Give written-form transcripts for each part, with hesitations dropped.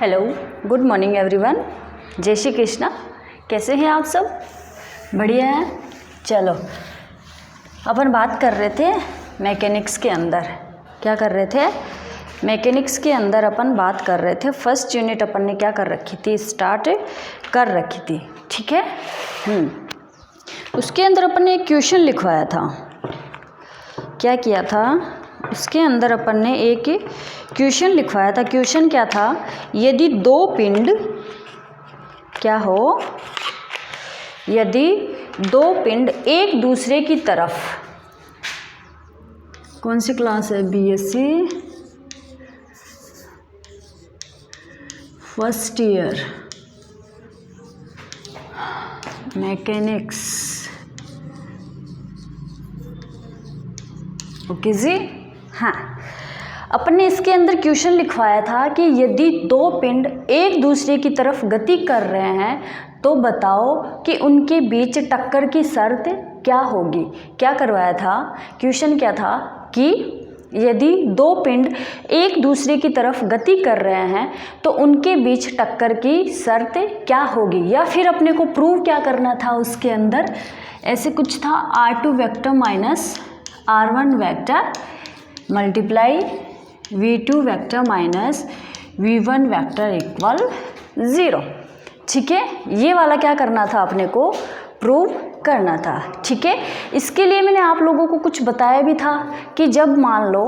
Hello, good morning everyone. जय श्री कृष्णा। कैसे हैं आप सब? बढ़िया हैं। चलो, अपन बात कर रहे थे मैकेनिक्स के अंदर। क्या कर रहे थे? मैकेनिक्स के अंदर अपन बात कर रहे थे। फर्स्ट यूनिट अपन ने क्या कर रखी थी? स्टार्ट कर रखी थी, ठीक है। उसके अंदर अपन ने एक क्वेश्चन लिखवाया था। क्या किया था? उसके अंदर अपन ने एक क्वेश्चन लिखवाया था। क्वेश्चन क्या था? यदि दो पिंड क्या हो, यदि दो पिंड एक दूसरे की तरफ, कौन सी क्लास है? BSc first year mechanics. Okay जी। हाँ, अपन ने इसके अंदर क्वेश्चन लिखवाया था कि यदि दो पिंड एक दूसरे की तरफ गति कर रहे हैं तो बताओ कि उनके बीच टक्कर की शर्त क्या होगी। क्या करवाया था? क्वेश्चन क्या था कि यदि दो पिंड एक दूसरे की तरफ गति कर रहे हैं तो उनके बीच टक्कर की शर्त क्या होगी, या फिर अपने को प्रूव क्या करना था उसके अंदर। ऐसे कुछ था, R2 vector minus R1 vector multiply V2 vector minus V1 vector equal 0। ठीक है, ये वाला क्या करना था? अपने को प्रूव करना था। ठीक है, इसके लिए मैंने आप लोगों को कुछ बताया भी था कि जब मान लो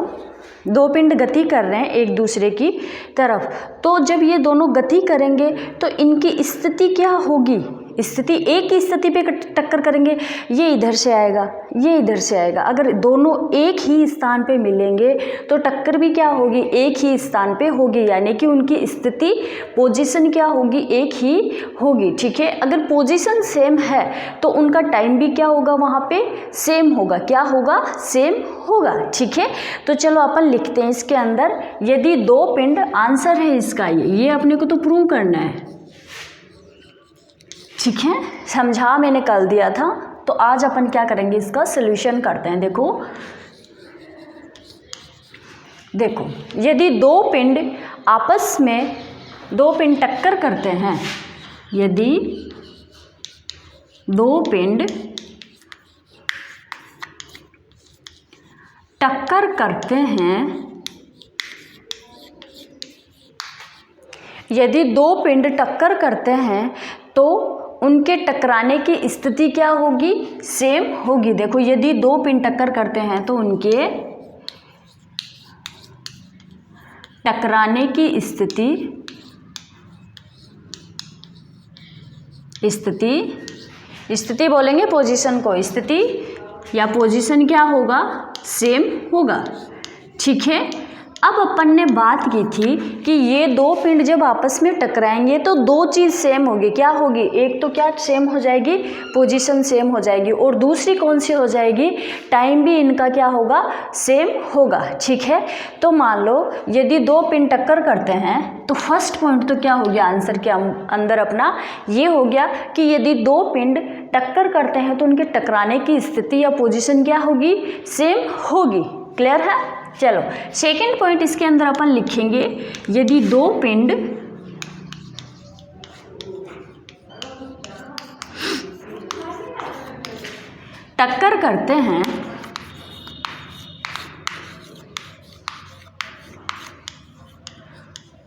दो पिंड गति कर रहे हैं एक दूसरे की तरफ, तो जब ये दोनों गति करेंगे तो इनकी स्थिति क्या होगी? स्थिति एक ही स्थिति पे टक्कर करेंगे, ये इधर से आएगा, ये इधर से आएगा। अगर दोनों एक ही स्थान पे मिलेंगे तो टक्कर भी क्या होगी? एक ही स्थान पे होगी, यानी कि उनकी स्थिति पोजीशन क्या होगी? एक ही होगी। ठीक है, अगर पोजीशन सेम है तो उनका टाइम भी क्या होगा? वहाँ पे सेम होगा। क्या होगा? सेम होगा। ठीक है, तो चलो अपन लिखते हैं इसके अंदर, यदि दो पिंड, आंसर है इसका ये अपने को तो प्रूव करना है। ठीक है, समझा मैंने कल दिया था, तो आज अपन क्या करेंगे? इसका सॉल्यूशन करते हैं। देखो, यदि दो पिंड आपस में, दो पिंड टक्कर करते हैं, यदि दो पिंड टक्कर करते हैं, यदि दो पिंड टक्कर करते हैं तो उनके टकराने की स्थिति क्या होगी? सेम होगी। देखो, यदि दो पिंड टक्कर करते हैं तो उनके टकराने की स्थिति बोलेंगे पोजीशन को, स्थिति या पोजीशन क्या होगा? सेम होगा। ठीक है, अब अपन ने बात की थी कि ये दो पिंड जब आपस में टकराएंगे तो दो चीज़ सेम होगी। क्या होगी? एक तो क्या सेम हो जाएगी? पोजीशन सेम हो जाएगी, और दूसरी कौन सी हो जाएगी? टाइम भी इनका क्या होगा? सेम होगा। ठीक है, तो मान लो यदि दो पिंड टक्कर करते हैं तो फर्स्ट पॉइंट तो क्या हो गया आंसर के अंदर अपना? ये हो गया कि यदि दो पिंड टक्कर करते हैं तो उनके टकराने की स्थिति या पोजीशन क्या होगी? सेम होगी। क्लियर है? चलो, सेकेंड पॉइंट इसके अंदर अपन लिखेंगे, यदि दो पिंड टक्कर करते हैं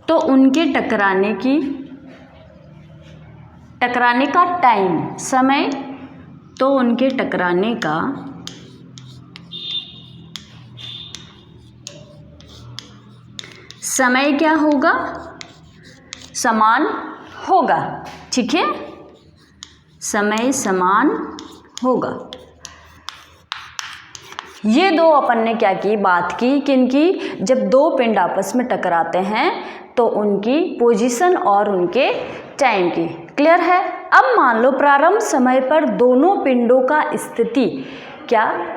तो उनके टकराने का टाइम, समय, तो उनके टकराने का समय क्या होगा? समान होगा। ठीक है, समय समान होगा। ये दो अपन ने क्या की? बात की किनकी? जब दो पिंड आपस में टकराते हैं तो उनकी पोजीशन और उनके टाइम की। क्लियर है? अब मान लो प्रारंभ समय पर दोनों पिंडों का स्थिति, क्या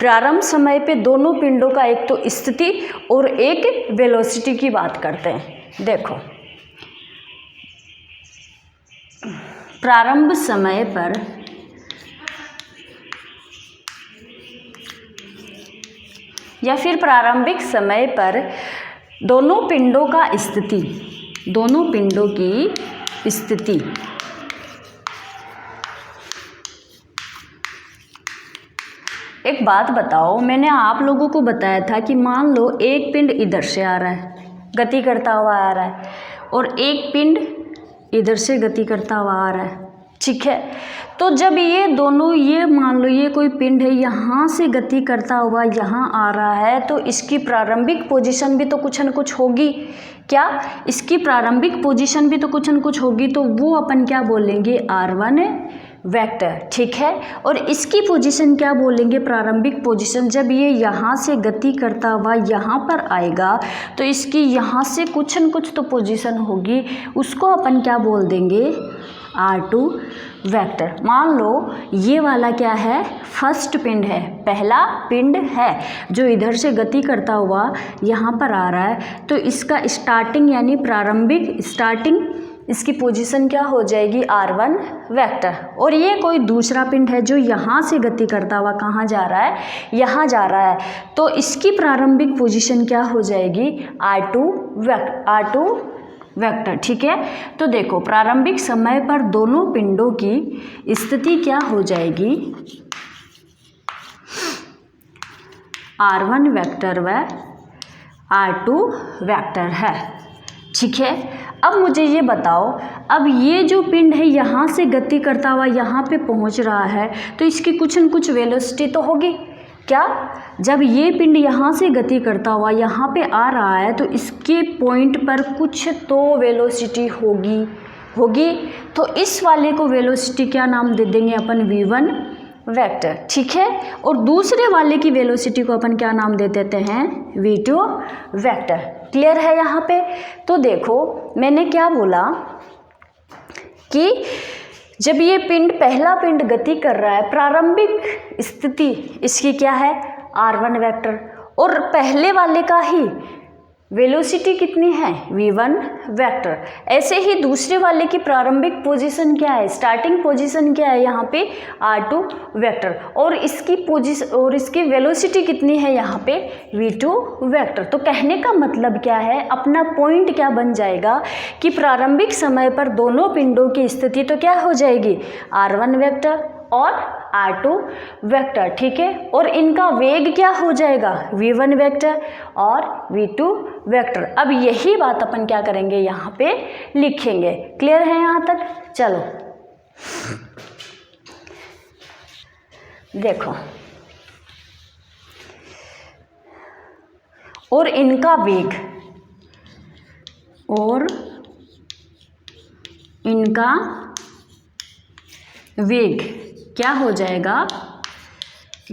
प्रारंभ समय पे दोनों पिंडों का एक तो स्थिति और एक वेलोसिटी की बात करते हैं। देखो, प्रारंभ समय पर या फिर प्रारंभिक समय पर दोनों पिंडों का स्थिति दोनों पिंडों की स्थिति। एक बात बताओ, मैंने आप लोगों को बताया था कि मान लो एक पिंड इधर से आ रहा है, गति करता हुआ आ रहा है, और एक पिंड इधर से गति करता हुआ आ रहा है, ठीक है। तो जब ये दोनों, ये मान लो ये कोई पिंड है, यहाँ से गति करता हुआ यहाँ आ रहा है, तो इसकी प्रारंभिक पोजीशन भी तो कुछ न कुछ होगी। क्या? इसकी प्रारंभिक पोजीशन भी तो कुछ न कुछ होगी, तो वो अपन क्या बोलेंगे? R1 वेक्टर, ठीक है। और इसकी पोजीशन क्या बोलेंगे? प्रारंभिक पोजीशन। जब ये यहाँ से गति करता हुआ यहाँ पर आएगा तो इसकी यहाँ से कुछ न कुछ तो पोजीशन होगी, उसको अपन क्या बोल देंगे? R2 vector. मान लो ये वाला क्या है? फर्स्ट पिंड है, पहला पिंड है जो इधर से गति करता हुआ यहाँ पर आ रहा है, तो इसका स्टार्टिंग यानी प्रारंभिक स्टार्टिंग इसकी पोजीशन क्या हो जाएगी? R1 vector. और ये कोई दूसरा पिंड है जो यहाँ से गति करता हुआ कहाँ जा रहा है? यहाँ जा रहा है, तो इसकी प्रारंभिक पोजीशन क्या हो जाएगी? R2 वेक्टर, ठीक है। तो देखो प्रारंभिक समय पर दोनों पिंडों की स्थिति क्या हो जाएगी? R1 वेक्टर व R2 वेक्टर है, ठीक है। अब मुझे ये बताओ, अब ये जो पिंड है यहाँ से गति करता हुआ यहाँ पे पहुँच रहा है, तो इसकी कुछ न कुछ वेलोसिटी तो होगी। क्या? जब ये पिंड यहाँ से गति करता हुआ यहाँ पे आ रहा है तो इसके पॉइंट पर कुछ तो वेलोसिटी होगी। तो इस वाले को वेलोसिटी क्या नाम दे देंगे अपन? V1 वेक्टर, ठीक है। और दूसरे वाले की वेलोसिटी को अपन क्या नाम दे देते हैं? V2 vector. क्लियर है यहाँ पे? तो देखो मैंने क्या बोला कि जब ये पिंड, पहला पिंड गति कर रहा है, प्रारंभिक स्थिति इसकी क्या है? R1 vector. और पहले वाले का ही वेलोसिटी कितनी है? V1 vector. ऐसे ही दूसरे वाले की प्रारंभिक पोजीशन क्या है? स्टार्टिंग पोजीशन क्या है यहाँ पे? R2 vector. और इसकी पोजीशन और इसकी वेलोसिटी कितनी है यहाँ पे? V2 vector. तो कहने का मतलब क्या है? अपना पॉइंट क्या बन जाएगा कि प्रारंभिक समय पर दोनों पिंडों की स्थिति तो क्या हो जाएगी? R1 वेक्टर और R2 वेक्टर, ठीक है। और इनका वेग क्या हो जाएगा? V1 वेक्टर और V2 वेक्टर। अब यही बात अपन क्या करेंगे? यहाँ पे लिखेंगे। क्लियर है यहाँ तक? चलो देखो, और इनका वेग, और इनका वेग क्या हो जाएगा?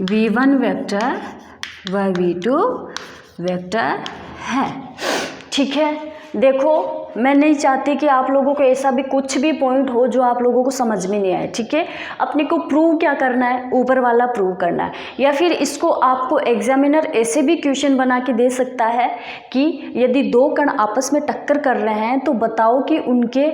V1 वेक्टर व V2 वेक्टर है, ठीक है। देखो मैं नहीं चाहती कि आप लोगों को ऐसा भी कुछ भी पॉइंट हो जो आप लोगों को समझ में नहीं आए, ठीक है। अपने को प्रूव क्या करना है? ऊपर वाला प्रूव करना है। या फिर इसको आपको एग्जामिनर ऐसे भी क्वेश्चन बना के दे सकता है कि यदि दो कण आपस में टक्कर कर रहे हैं तो बताओ कि उनके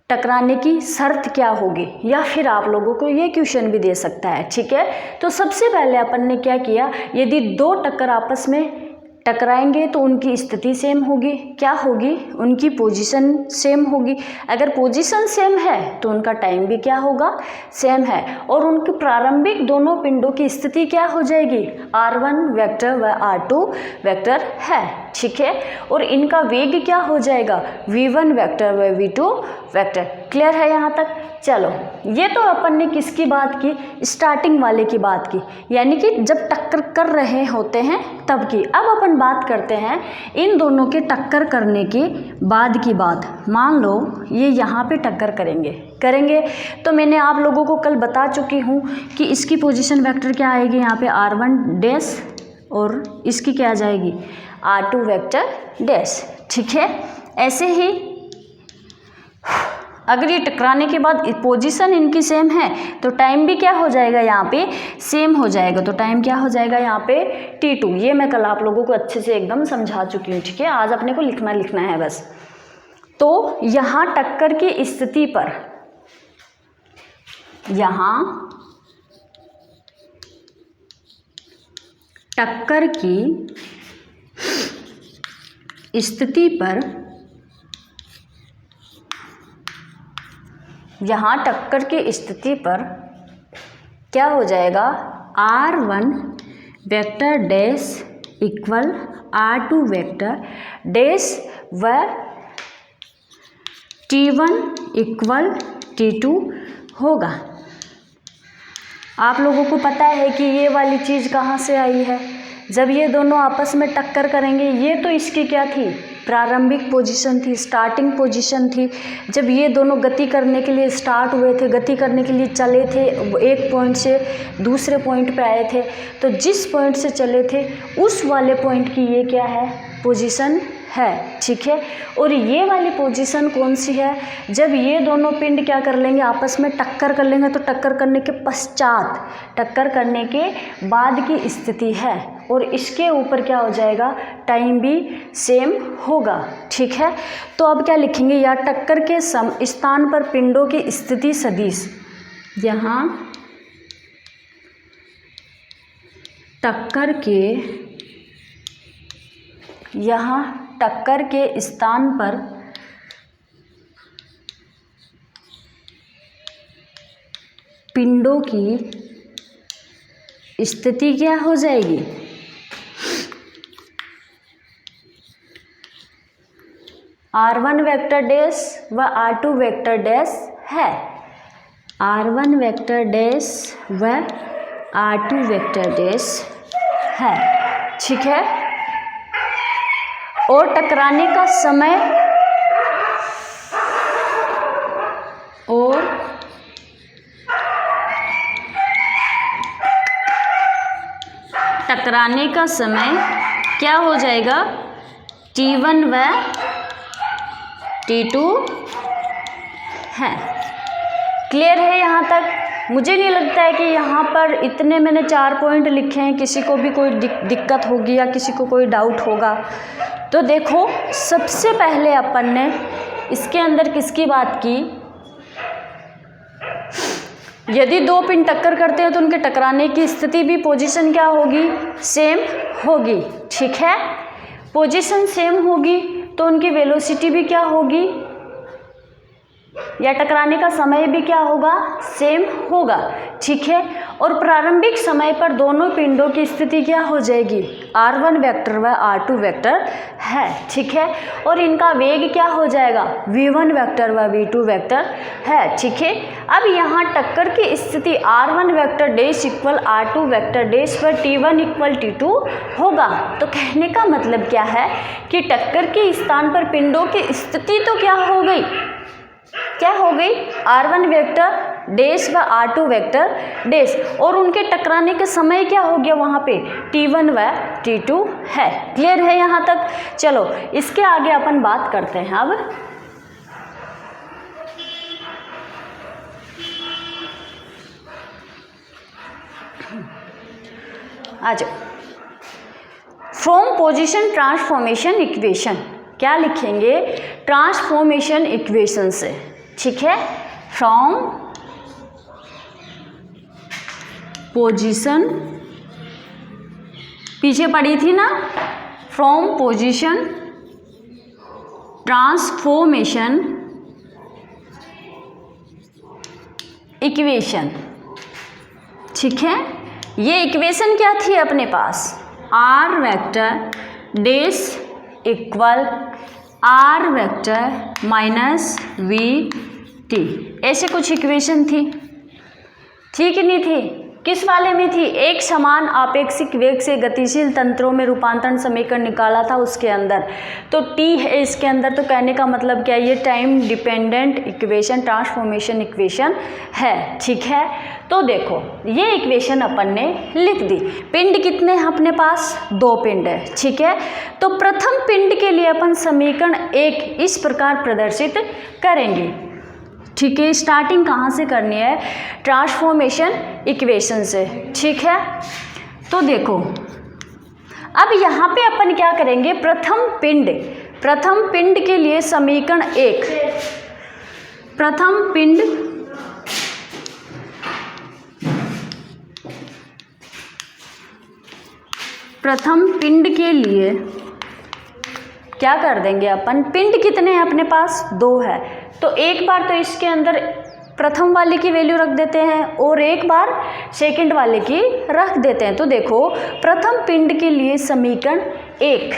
टकराने की शर्त क्या होगी, या फिर आप लोगों को ये क्वेश्चन भी दे सकता है, ठीक है। तो सबसे पहले अपन ने क्या किया? यदि दो टक्कर आपस में टकराएंगे तो उनकी स्थिति सेम होगी। क्या होगी? उनकी पोजीशन सेम होगी। अगर पोजीशन सेम है तो उनका टाइम भी क्या होगा? सेम है। और उनकी प्रारंभिक दोनों पिंडों की स्थिति क्या हो जाएगी? R1 वेक्टर व R2 वेक्टर है, ठीक है। और इनका वेग क्या हो जाएगा? V1 वेक्टर व V2 वेक्टर। क्लियर है यहाँ तक? चलो ये तो अपन ने किसकी बात की? स्टार्टिंग वाले की बात की, यानी कि जब टक्कर कर रहे होते हैं तब की। अब अपन बात करते हैं इन दोनों के टक्कर करने के बाद की बात। मान लो ये यहाँ पे टक्कर करेंगे तो मैंने आप लोगों को कल बता चुकी हूँ कि इसकी पोजीशन वेक्टर क्या आएगी? यहाँ पे R1 डैश, और इसकी क्या आ जाएगी? R2 वेक्टर डैश, ठीक है। ऐसे ही अगर ये टकराने के बाद पोजीशन इनकी सेम है तो टाइम भी क्या हो जाएगा? यहाँ पे सेम हो जाएगा। तो टाइम क्या हो जाएगा यहाँ पे? T2। ये मैं कल आप लोगों को अच्छे से एकदम समझा चुकी हूँ, ठीक है। आज अपने को लिखना है बस। तो यहाँ टक्कर की स्थिति पर, यहाँ टक्कर की स्थिति पर यहाँ टक्कर की स्थिति पर क्या हो जाएगा, R1 vector dash equal R2 vector dash व T1 इक्वल T2 होगा। आप लोगों को पता है कि ये वाली चीज़ कहाँ से आई है, जब ये दोनों आपस में टक्कर करेंगे, ये तो इसकी क्या थी, प्रारंभिक पोजीशन थी, स्टार्टिंग पोजीशन थी। जब ये दोनों गति करने के लिए स्टार्ट हुए थे, गति करने के लिए चले थे, एक पॉइंट से दूसरे पॉइंट पे आए थे, तो जिस पॉइंट से चले थे उस वाले पॉइंट की ये क्या है, पोजीशन है। ठीक है, और ये वाली पोजीशन कौन सी है, जब ये दोनों पिंड क्या कर लेंगे, आपस में टक्कर कर लेंगे, तो टक्कर करने के पश्चात, टक्कर करने के बाद की स्थिति है, और इसके ऊपर क्या हो जाएगा, टाइम भी सेम होगा। ठीक है, तो अब क्या लिखेंगे, या टक्कर के स्थान पर पिंडों की स्थिति सदिश, यहाँ टक्कर के स्थान पर पिंडों की स्थिति क्या हो जाएगी, R1 वेक्टर डैश व R2 वेक्टर डैश है, R1 वेक्टर डैश व R2 वेक्टर डैश है। ठीक है, और टकराने का समय क्या हो जाएगा, T1 व T2 है। क्लियर है यहाँ तक? मुझे नहीं लगता है कि यहाँ पर इतने मैंने 4 पॉइंट लिखे हैं, किसी को भी कोई दिक्कत होगी या किसी को कोई डाउट होगा। तो देखो, सबसे पहले अपन ने इसके अंदर किसकी बात की, यदि दो पिंड टक्कर करते हैं तो उनके टकराने की स्थिति भी पोजीशन क्या होगी, सेम होगी। ठीक है, पोजीशन सेम होगी तो उनकी वेलोसिटी भी क्या होगी, या टकराने का समय भी क्या होगा, सेम होगा। ठीक है, और प्रारंभिक समय पर दोनों पिंडों की स्थिति क्या हो जाएगी, R1 वेक्टर व R2 वेक्टर है। ठीक है, और इनका वेग क्या हो जाएगा, V1 वेक्टर व V2 वेक्टर है। ठीक है, अब यहाँ टक्कर की स्थिति R1 vector dash equal R2 vector dash व T1 इक्वल T2 होगा। तो कहने का मतलब क्या है कि टक्कर के स्थान पर पिंडों की स्थिति तो क्या हो गई, R1 वेक्टर डैश व R2 वेक्टर डैश, और उनके टकराने के समय क्या हो गया वहाँ पे, T1 व T2 है। क्लियर है यहाँ तक? चलो इसके आगे अपन बात करते हैं। अब आ जाओ, फ्रॉम पोजीशन ट्रांसफॉर्मेशन इक्वेशन, क्या लिखेंगे, ट्रांसफॉर्मेशन इक्वेशन से। ठीक है, फ्रॉम पोजीशन, पीछे पड़ी थी ना, फ्रॉम पोजीशन ट्रांसफॉर्मेशन इक्वेशन। ठीक है, ये इक्वेशन क्या थी अपने पास, R vector dash equal R vector minus VT, ऐसे कुछ इक्वेशन थी। ठीक नहीं थी? किस वाले में थी, एक समान आपेक्षिक वेग से गतिशील तंत्रों में रूपांतरण समीकरण निकाला था उसके अंदर। तो T है इसके अंदर, तो कहने का मतलब क्या है, ये time dependent equation, transformation equation है। ठीक है, तो देखो ये इक्वेशन अपन ने लिख दी। पिंड कितने हैं अपने पास, 2 पिंड है। ठीक है, तो प्रथम पिंड के लिए अपन समीकरण 1 इस प्रकार प्रदर्शित करेंगे। ठीक है, स्टार्टिंग कहाँ से करनी है, ट्रांसफॉर्मेशन इक्वेशन से। ठीक है, तो देखो अब यहाँ पे अपन क्या करेंगे, प्रथम पिंड के लिए समीकरण 1, प्रथम पिंड के लिए क्या कर देंगे अपन, पिंड कितने हैं अपने पास, 2 है। तो एक बार तो इसके अंदर प्रथम वाले की वैल्यू रख देते हैं और एक बार सेकंड वाले की रख देते हैं। तो देखो प्रथम पिंड के लिए समीकरण 1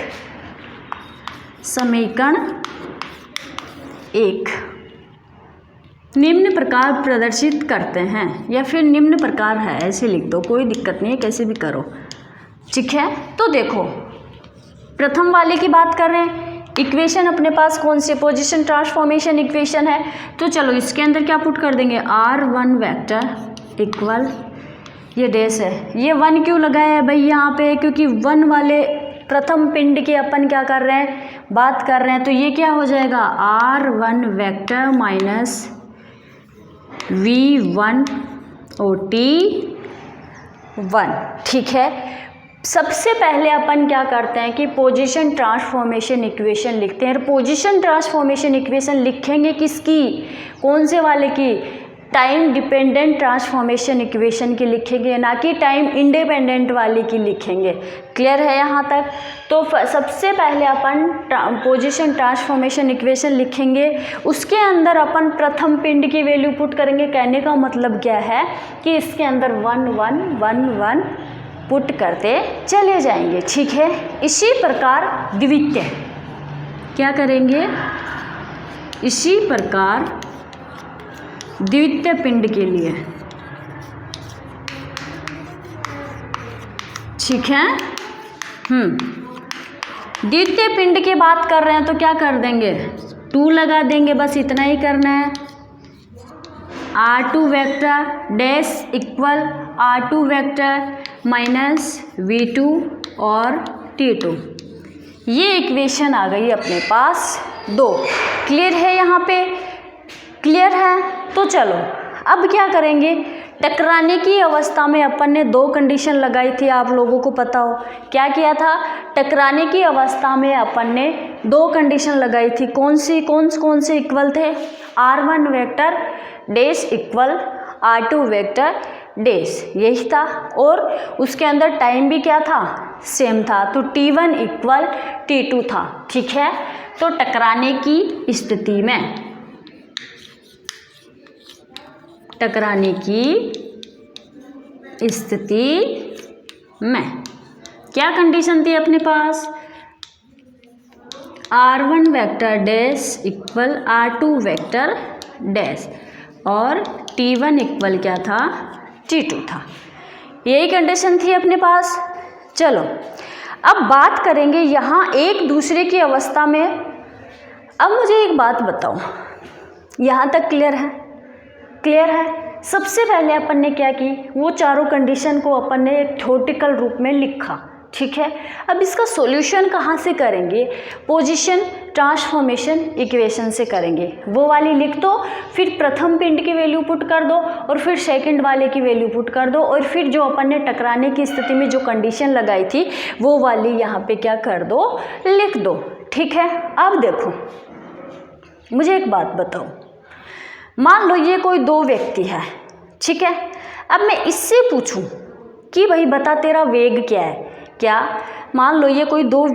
निम्न प्रकार प्रदर्शित करते हैं, या फिर निम्न प्रकार है ऐसे लिख दो, कोई दिक्कत नहीं है, कैसे भी करो, ठीक है। तो देखो प्रथम वाले की बात कर रहे हैं, इक्वेशन अपने पास कौन सी पोजीशन ट्रांसफॉर्मेशन इक्वेशन है। तो चलो इसके अंदर क्या पुट कर देंगे, R1 वेक्टर इक्वल, ये डैश है, ये 1 क्यों लगाया है भाई यहाँ पे, क्योंकि 1 वाले प्रथम पिंड के अपन क्या कर रहे हैं, बात कर रहे हैं। तो ये क्या हो जाएगा, R1 वेक्टर माइनस V1 और T1, ठीक है। सबसे पहले अपन क्या करते हैं कि पोजीशन ट्रांसफॉर्मेशन इक्वेशन लिखते हैं। पोजीशन ट्रांसफॉर्मेशन इक्वेशन लिखेंगे किसकी, कौन से वाले की, टाइम डिपेंडेंट ट्रांसफॉर्मेशन इक्वेशन की लिखेंगे, ना कि टाइम इंडिपेंडेंट वाली की लिखेंगे। क्लियर है यहाँ तक। तो सबसे पहले अपन पोजीशन ट्रांसफॉर्मेशन इक्वेशन लिखेंगे, उसके अंदर अपन प्रथम पिंड की वैल्यू पुट करेंगे। कहने का मतलब क्या है कि इसके अंदर 1 1 1 1 पुट करते चले जाएंगे, ठीक है। इसी प्रकार द्वितीय क्या करेंगे, इसी प्रकार द्वितीय पिंड के लिए, ठीक है। द्वितीय पिंड की बात कर रहे हैं तो क्या कर देंगे, 2 लगा देंगे, बस इतना ही करना है। R2 vector dash equal R2 vector minus V2 और T2, ये इक्वेशन आ गई अपने पास 2। क्लियर है यहाँ पे, क्लियर है। तो चलो अब क्या करेंगे, टकराने की अवस्था में अपन ने 2 कंडीशन लगाई थी, आप लोगों को पता हो क्या किया था। टकराने की अवस्था में अपन ने 2 कंडीशन लगाई थी, कौन से इक्वल थे, R1 vector dash equal R2 vector dash, यही था। और उसके अंदर टाइम भी क्या था, सेम था, तो T1 इक्वल T2 था, ठीक है। तो टकराने की स्थिति में, टकराने की स्थिति में क्या कंडीशन थी अपने पास, R1 vector dash equal R2 vector dash और T1 इक्वल क्या था, T2 था, यही कंडीशन थी अपने पास। चलो अब बात करेंगे यहाँ एक दूसरे की अवस्था में। अब मुझे एक बात बताओ, यहाँ तक क्लियर है, क्लियर है। सबसे पहले अपन ने क्या की, वो चारों कंडीशन को अपन ने एक थ्योरेटिकल रूप में लिखा, ठीक है। अब इसका सॉल्यूशन कहाँ से करेंगे, पोजीशन ट्रांसफॉर्मेशन इक्वेशन से करेंगे। वो वाली लिख दो, फिर प्रथम पिंड की वैल्यू पुट कर दो, और फिर सेकंड वाले की वैल्यू पुट कर दो, और फिर जो अपन ने टकराने की स्थिति में जो कंडीशन लगाई थी वो वाली यहाँ पे क्या कर दो, लिख दो, ठीक है। अब देखो मुझे एक बात बताओ, मान लो ये कोई 2 व्यक्ति है, ठीक है। अब मैं इससे पूछूं कि भाई बता तेरा वेग क्या है, क्या, मान लो ये कोई 2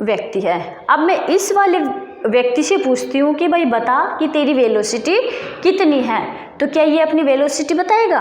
व्यक्ति है। अब मैं इस वाले व्यक्ति से पूछती हूँ कि भाई बता कि तेरी वेलोसिटी कितनी है, तो क्या ये अपनी वेलोसिटी बताएगा,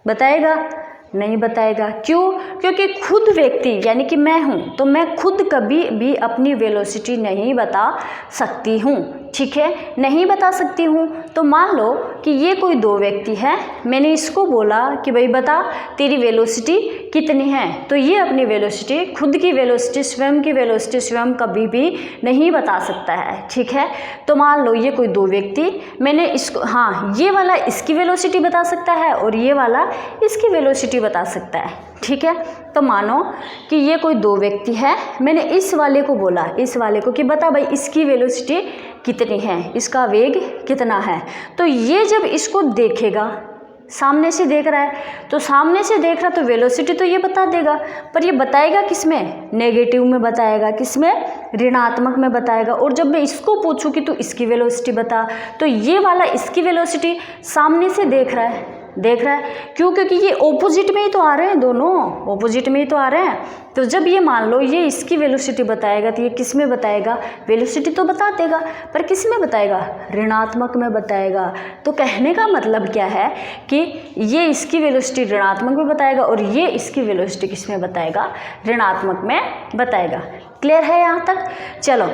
बताएगा नहीं बताएगा। क्यों, क्योंकि खुद व्यक्ति यानी कि मैं हूँ, तो मैं खुद कभी भी अपनी वेलोसिटी नहीं बता सकती हूँ, ठीक है, नहीं बता सकती हूँ। तो मान लो कि ये कोई 2 व्यक्ति है, मैंने इसको बोला कि भाई बता तेरी वेलोसिटी कितनी है, तो ये अपनी वेलोसिटी, खुद की वेलोसिटी, स्वयं की वेलोसिटी स्वयं कभी भी नहीं बता सकता है, ठीक है। तो मान लो ये कोई 2 व्यक्ति, मैंने इसको, हाँ ये वाला इसकी वेलोसिटी बता सकता है और ये वाला इसकी वेलोसिटी बता सकता है, ठीक है। तो मानो कि ये कोई 2 व्यक्ति है, मैंने इस वाले को बोला, इस वाले को कि बता भाई इसकी वेलोसिटी कितनी है, इसका वेग कितना है। तो ये जब इसको देखेगा, सामने से देख रहा है, तो सामने से देख रहा तो वेलोसिटी तो ये बता देगा, पर ये बताएगा किस में, नेगेटिव में बताएगा, किस में, ऋणात्मक में बताएगा। और जब मैं इसको पूछूं कि तू इसकी वेलोसिटी बता, तो ये वाला इसकी वेलोसिटी सामने से देख रहा है, देख रहा है, क्यों? क्योंकि ये ऑपोजिट में ही तो आ रहे हैं, दोनों ऑपोजिट में ही तो आ रहे हैं। तो जब ये मान लो ये इसकी वेलोसिटी बताएगा तो ये किस में बताएगा? वेलोसिटी तो बता देगा, पर किस में बताएगा? ऋणात्मक में बताएगा। तो कहने का मतलब क्या है कि ये इसकी वेलोसिटी ऋणात्मक में बताएगा और ये इसकी वेलोसिटी किस में बताएगा? ऋणात्मक में बताएगा। क्लियर है यहाँ तक? चलो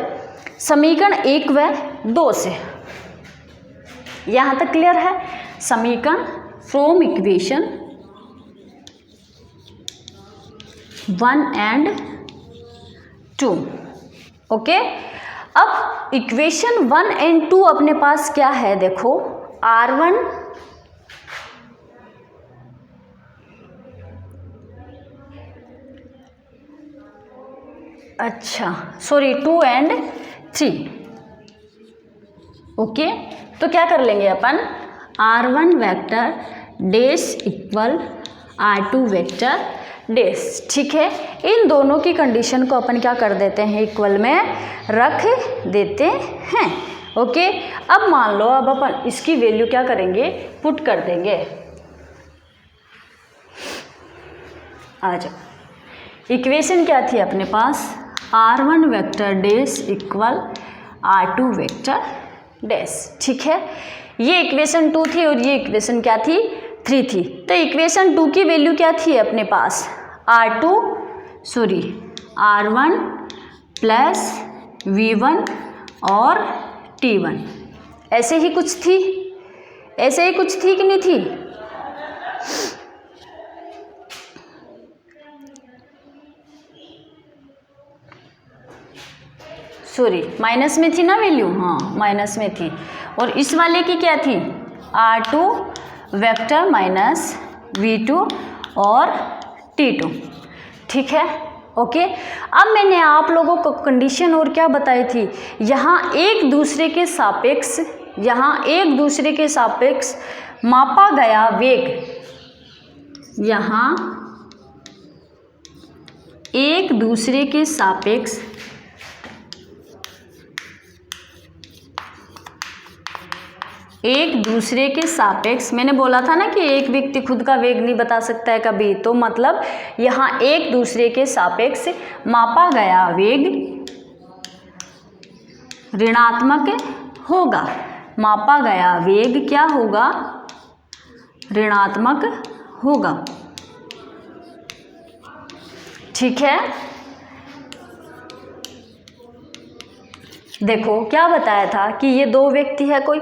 समीकरण 1 व 2 से यहाँ तक क्लियर है। समीकरण फ्रॉम इक्वेशन 1 and 2। ओके, अब इक्वेशन 1 and 2 अपने पास क्या है? देखो R1 2 and 3। ओके, तो क्या कर लेंगे अपन? R1 vector dash equal R2 vector dash. ठीक है, इन दोनों की कंडीशन को अपन क्या कर देते हैं? इक्वल में रख देते हैं। ओके, अब मान लो अब अपन इसकी वैल्यू क्या करेंगे? पुट कर देंगे। आ जाओ, इक्वेशन क्या थी अपने पास? R1 vector dash equal R2 vector dash. ठीक है, ये इक्वेशन 2 थी और ये इक्वेशन क्या थी? 3 थी। तो इक्वेशन 2 की वैल्यू क्या थी अपने पास? R1 प्लस V1 और T1। ऐसे ही कुछ थी, ऐसे ही कुछ थी कि नहीं थी? माइनस में थी ना वैल्यू? हाँ, माइनस में थी। और इस वाले की क्या थी? R2 वेक्टर माइनस V2 और T2। ठीक है, ओके। अब मैंने आप लोगों को कंडीशन और क्या बताई थी? यहाँ एक दूसरे के सापेक्ष मापा गया वेग, यहाँ एक दूसरे के सापेक्ष मैंने बोला था ना कि एक व्यक्ति खुद का वेग नहीं बता सकता है कभी, तो मतलब यहाँ एक दूसरे के सापेक्ष मापा गया वेग ऋणात्मक होगा। मापा गया वेग क्या होगा? ऋणात्मक होगा। ठीक है, देखो क्या बताया था कि ये दो व्यक्ति है कोई,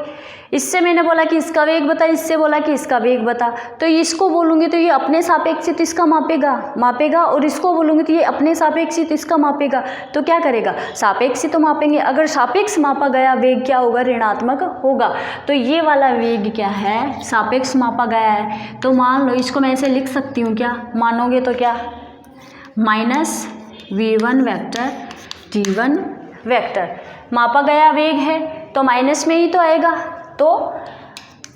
इससे मैंने बोला कि इसका वेग बता, इससे बोला कि इसका वेग बता। तो इसको बोलूँगी तो ये अपने सापेक्षित इसका मापेगा और इसको बोलूँगी तो ये अपने सापेक्षित इसका मापेगा। तो क्या करेगा? सापेक्षित तो मापेंगे। अगर सापेक्ष मापा गया वेग क्या होगा? ऋणात्मक होगा। तो ये वाला वेग क्या है? सापेक्ष मापा गया है। तो मान लो इसको मैं ऐसे लिख सकती हूँ, क्या मानोगे? तो क्या? Minus V1 vector T1 vector, मापा गया वेग है तो माइनस में ही तो आएगा। तो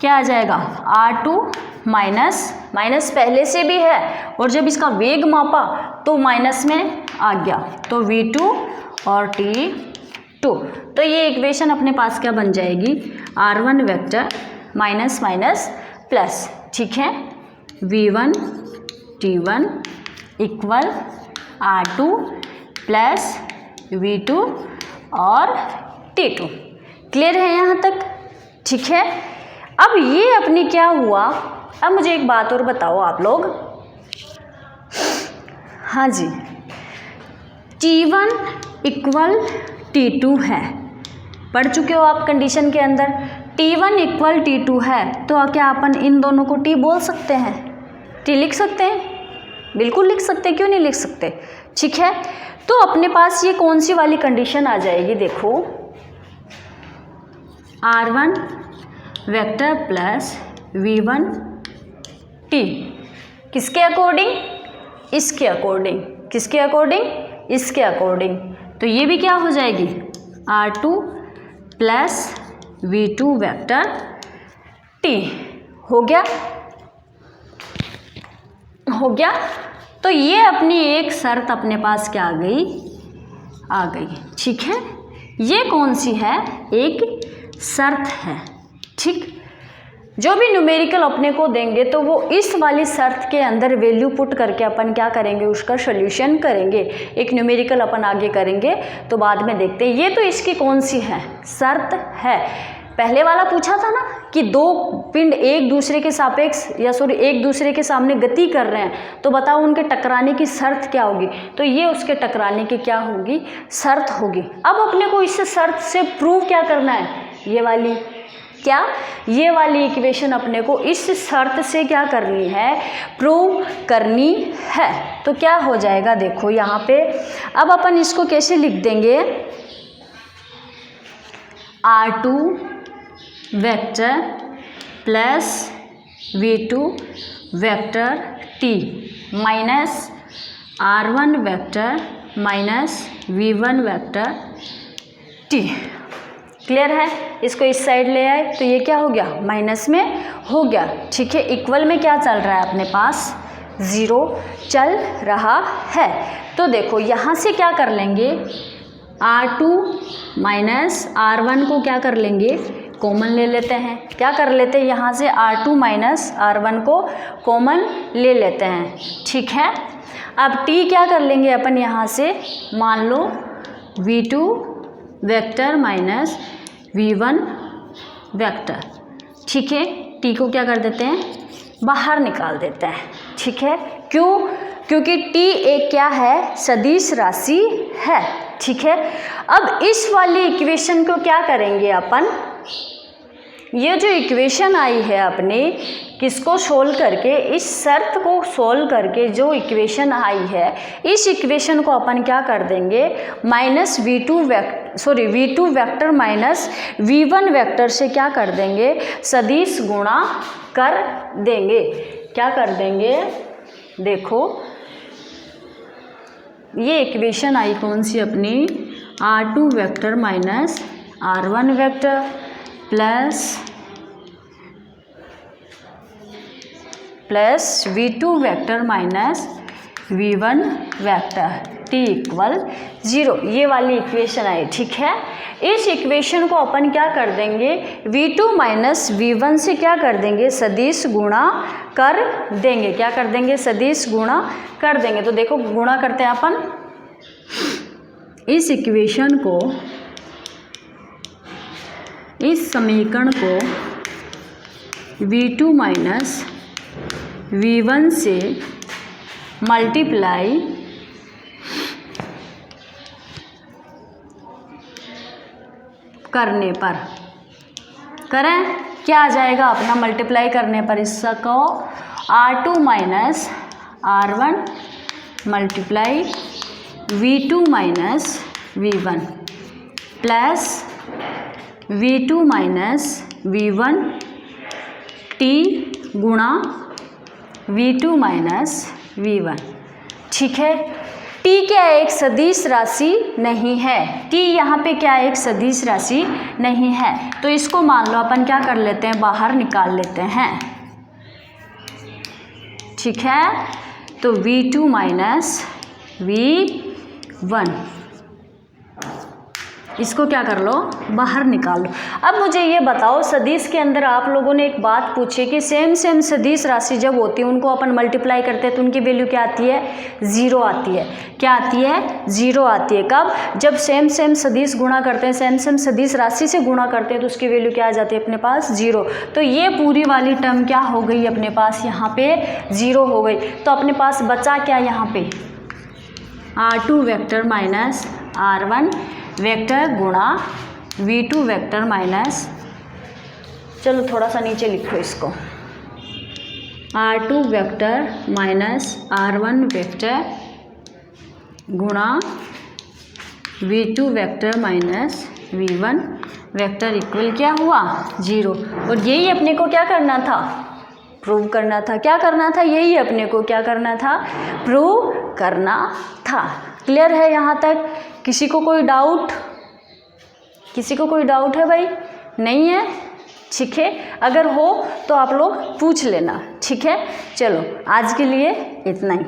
क्या आ जाएगा? R2 माइनस पहले से भी है और जब इसका वेग मापा तो माइनस में आ गया, तो V2 और T2। तो ये इक्वेशन अपने पास क्या बन जाएगी? R1 vector minus plus. ठीक है, V1 T1 equal R2 plus V2 और T2। क्लियर है यहाँ तक? ठीक है, अब ये अपनी क्या हुआ? अब मुझे एक बात और बताओ आप लोग। हाँ जी, T1 इक्वल T2 है, पढ़ चुके हो आप कंडीशन के अंदर। T1 इक्वल T2 है तो क्या अपन इन दोनों को T बोल सकते हैं? T लिख सकते हैं, बिल्कुल लिख सकते हैं, क्यों नहीं लिख सकते? ठीक है, तो अपने पास ये कौन सी वाली कंडीशन आ जाएगी? देखो R1 vector plus V1 T किसके अकॉर्डिंग? इसके अकॉर्डिंग। किसके अकॉर्डिंग? इसके अकॉर्डिंग। तो ये भी क्या हो जाएगी? R2 plus V2 vector T। हो गया? हो गया। तो ये अपनी एक शर्त अपने पास क्या आ गई। ठीक है, ये कौन सी है? एक शर्त है। ठीक, जो भी न्यूमेरिकल अपने को देंगे तो वो इस वाली शर्त के अंदर वैल्यू पुट करके अपन क्या करेंगे, उसका सोल्यूशन करेंगे। एक न्यूमेरिकल अपन आगे करेंगे तो बाद में देखते हैं। ये तो इसकी कौन सी है, शर्त है। पहले वाला पूछा था ना कि दो पिंड एक दूसरे के सापेक्ष या सॉरी एक दूसरे के सामने गति कर रहे हैं, तो बताओ उनके टकराने की शर्त क्या होगी। तो ये उसके टकराने की क्या होगी, शर्त होगी। अब अपने को इस शर्त से प्रूव क्या करना है, ये वाली क्या, ये वाली इक्वेशन अपने को इस शर्त से क्या करनी है, प्रूव करनी है। तो क्या हो जाएगा, देखो यहाँ पे अब अपन इसको कैसे लिख देंगे, R2 vector plus V2 vector T minus R1 vector minus V1 vector T। Clear है। इसको इस साइड ले आए तो ये क्या हो गया, माइनस में हो गया। ठीक है, इक्वल में क्या चल रहा है अपने पास, 0 चल रहा है। तो देखो यहाँ से क्या कर लेंगे, R2 माइनस R1 को क्या कर लेंगे, कॉमन ले लेते हैं। क्या कर लेते हैं, यहाँ से R2 माइनस R1 को कॉमन ले लेते हैं। ठीक है, अब T क्या कर लेंगे अपन यहाँ से, मान लो V2 vector minus V1 vector. ठीक है, T को क्या कर देते हैं, बाहर निकाल देते हैं। ठीक है, क्यों, क्योंकि T एक क्या है, सदिश राशि है। ठीक है, अब इस वाली इक्वेशन को क्या करेंगे अपन, ये जो इक्वेशन आई है अपने, किसको सोल्व करके, इस शर्त को सोल्व करके जो इक्वेशन आई है, इस इक्वेशन को अपन क्या कर देंगे, minus V2 vector minus V1 vector से क्या कर देंगे, सदिश गुणा कर देंगे। क्या कर देंगे, देखो ये इक्वेशन आई कौन सी अपनी, R2 vector minus R1 vector plus V2 vector minus V1 vector T equal 0, ये वाली इक्वेशन आई। ठीक है, इस इक्वेशन को अपन क्या कर देंगे, V2 माइनस V1 से क्या कर देंगे, सदिश गुणा कर देंगे। क्या कर देंगे, सदिश गुणा कर देंगे। तो देखो गुणा करते हैं अपन, इस इक्वेशन को, इस समीकरण को V2 माइनस V1 से मल्टीप्लाई करने पर करें, क्या आ जाएगा अपना, मल्टीप्लाई करने पर इसका को R2 minus R1 multiply V2 minus V1 plus V2 minus V1 T गुणा V2 माइनस V1। ठीक है, T क्या एक सदिश राशि नहीं है, T यहाँ पे क्या एक सदिश राशि नहीं है। तो इसको मान लो अपन क्या कर लेते हैं, बाहर निकाल लेते हैं। ठीक है, तो V2 माइनस V1 इसको क्या कर लो, बाहर निकाल लो। अब मुझे ये बताओ, सदिश के अंदर आप लोगों ने एक बात पूछी कि सेम सदिश राशि जब होती है उनको अपन मल्टीप्लाई करते हैं तो उनकी वैल्यू क्या आती है, 0 आती है। क्या आती है, 0 आती है। कब, जब सेम सदिश गुणा करते हैं, सेम सदिश राशि से गुणा करते हैं तो उसकी वैल्यू क्या आ जाती है अपने पास, 0। तो ये पूरी वाली टर्म क्या हो गई अपने पास, यहाँ पे 0 हो गई। तो अपने पास बचा क्या यहाँ पे, R2 vector minus R1 vector गुणा V2 वेक्टर माइनस, चलो थोड़ा सा नीचे लिखो इसको, R2 vector minus R1 vector गुणा V2 vector minus V1 vector equal क्या हुआ, 0। और यही अपने को क्या करना था, प्रूव करना था। क्या करना था, यही अपने को क्या करना था, प्रूव करना था। क्लियर है यहाँ तक, किसी को कोई डाउट, किसी को कोई डाउट है भाई, नहीं है। ठीक है, अगर हो तो आप लोग पूछ लेना। ठीक है, चलो आज के लिए इतना ही।